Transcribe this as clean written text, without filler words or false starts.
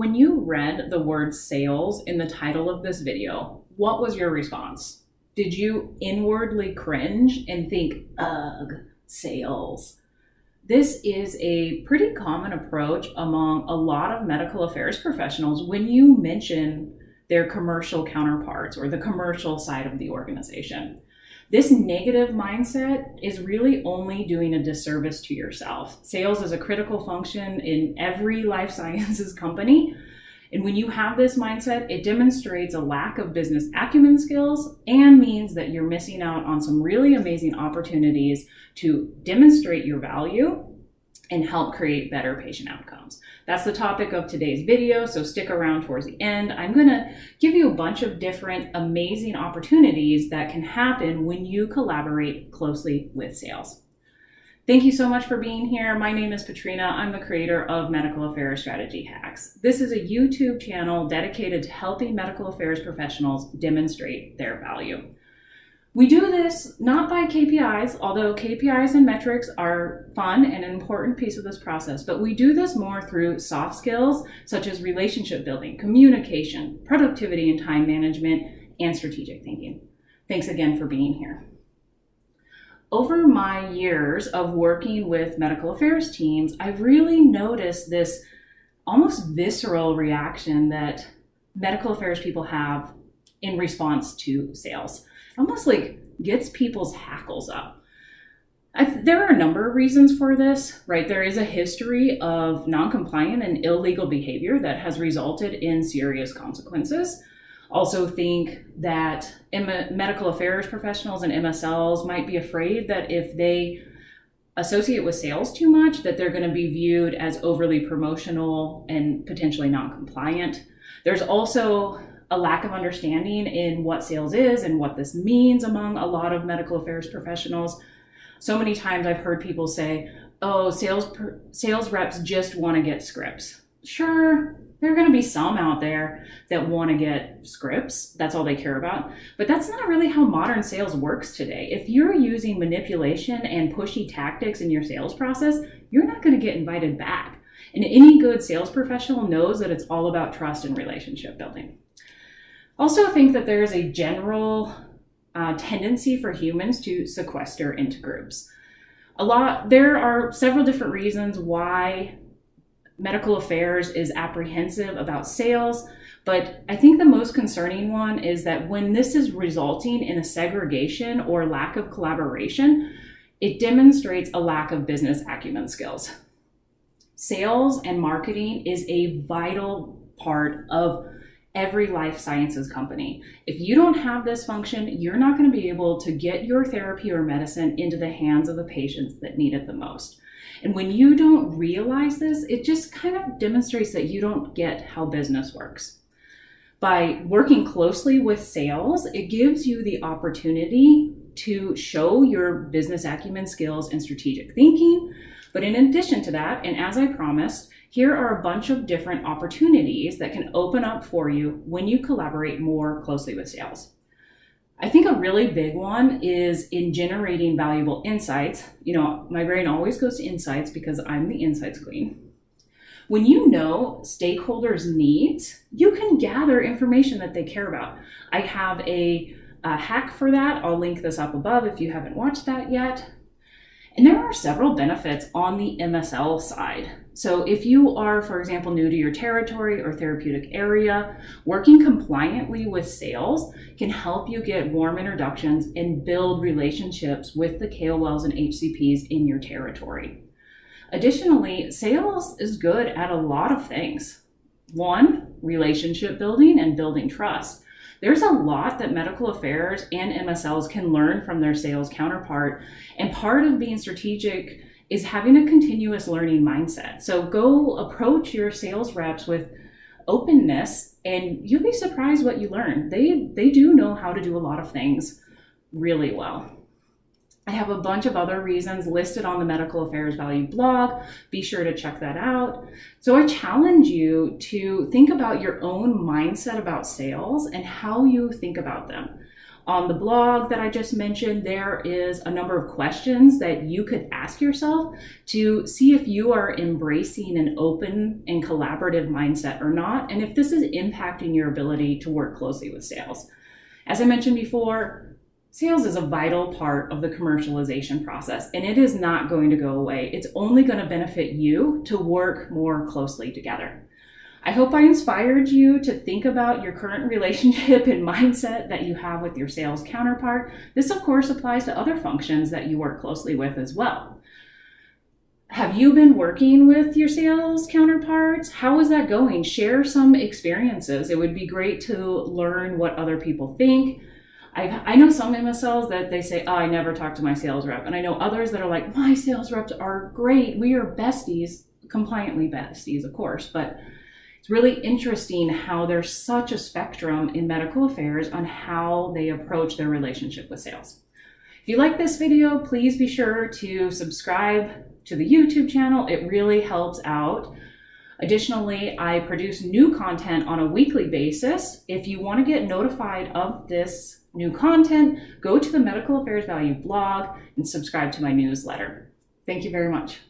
When you read the word sales in the title of this video, what was your response? Did you inwardly cringe and think, ugh, sales? This is a pretty common approach among a lot of medical affairs professionals when you mention their commercial counterparts or the commercial side of the organization. This negative mindset is really only doing a disservice to yourself. Sales is a critical function in every life sciences company. And when you have this mindset, it demonstrates a lack of business acumen skills and means that you're missing out on some really amazing opportunities to demonstrate your value and help create better patient outcomes. That's the topic of today's video, so stick around towards the end. I'm gonna give you a bunch of different amazing opportunities that can happen when you collaborate closely with sales. Thank you so much for being here. My name is Patrina. I'm the creator of Medical Affairs Strategy Hacks. This is a YouTube channel dedicated to helping medical affairs professionals demonstrate their value. We do this not by KPIs, although KPIs and metrics are fun and an important piece of this process, but we do this more through soft skills such as relationship building, communication, productivity and time management, and strategic thinking. Thanks again for being here. Over my years of working with medical affairs teams, I've really noticed this almost visceral reaction that medical affairs people have in response to sales. Almost like gets people's hackles up. There are a number of reasons for this, right? There is a history of non-compliant and illegal behavior that has resulted in serious consequences. Also think that medical affairs professionals and MSLs might be afraid that if they associate with sales too much, that they're going to be viewed as overly promotional and potentially non-compliant. There's also a lack of understanding in what sales is and what this means among a lot of medical affairs professionals. So many times I've heard people say, oh, sales reps just want to get scripts. Sure, there are going to be some out there that want to get scripts. That's all they care about. But that's not really how modern sales works today. If you're using manipulation and pushy tactics in your sales process, you're not going to get invited back. And any good sales professional knows that it's all about trust and relationship building. Also think that there is a general tendency for humans to sequester into groups. There are several different reasons why medical affairs is apprehensive about sales, but I think the most concerning one is that when this is resulting in a segregation or lack of collaboration, it demonstrates a lack of business acumen skills. Sales and marketing is a vital part of every life sciences company. If you don't have this function, you're not going to be able to get your therapy or medicine into the hands of the patients that need it the most. And when you don't realize this, it just kind of demonstrates that you don't get how business works. By working closely with sales, it gives you the opportunity to show your business acumen skills and strategic thinking. But in addition to that, and as I promised, here are a bunch of different opportunities that can open up for you when you collaborate more closely with sales. I think a really big one is in generating valuable insights. You know, my brain always goes to insights because I'm the insights queen. When you know stakeholders' needs, you can gather information that they care about. I have a hack for that. I'll link this up above if you haven't watched that yet. And there are several benefits on the MSL side. So if you are, for example, new to your territory or therapeutic area, working compliantly with sales can help you get warm introductions and build relationships with the KOLs and HCPs in your territory. Additionally, sales is good at a lot of things. One, relationship building and building trust. There's a lot that medical affairs and MSLs can learn from their sales counterpart, and part of being strategic is having a continuous learning mindset. So go approach your sales reps with openness and you'll be surprised what you learn. They do know how to do a lot of things really well. I have a bunch of other reasons listed on the Medical Affairs Value blog. Be sure to check that out. So I challenge you to think about your own mindset about sales and how you think about them. On the blog that I just mentioned, there is a number of questions that you could ask yourself to see if you are embracing an open and collaborative mindset or not, and if this is impacting your ability to work closely with sales. As I mentioned before, sales is a vital part of the commercialization process, and it is not going to go away. It's only going to benefit you to work more closely together. I hope I inspired you to think about your current relationship and mindset that you have with your sales counterpart. This, of course, applies to other functions that you work closely with as well. Have you been working with your sales counterparts? How is that going? Share some experiences. It would be great to learn what other people think. I know some MSLs that they say, oh, I never talk to my sales rep. And I know others that are like, my sales reps are great. We are besties, compliantly besties, of course, but it's really interesting how there's such a spectrum in medical affairs on how they approach their relationship with sales. If you like this video, please be sure to subscribe to the YouTube channel. It really helps out. Additionally, I produce new content on a weekly basis. If you want to get notified of this new content, go to the Medical Affairs Value blog and subscribe to my newsletter. Thank you very much.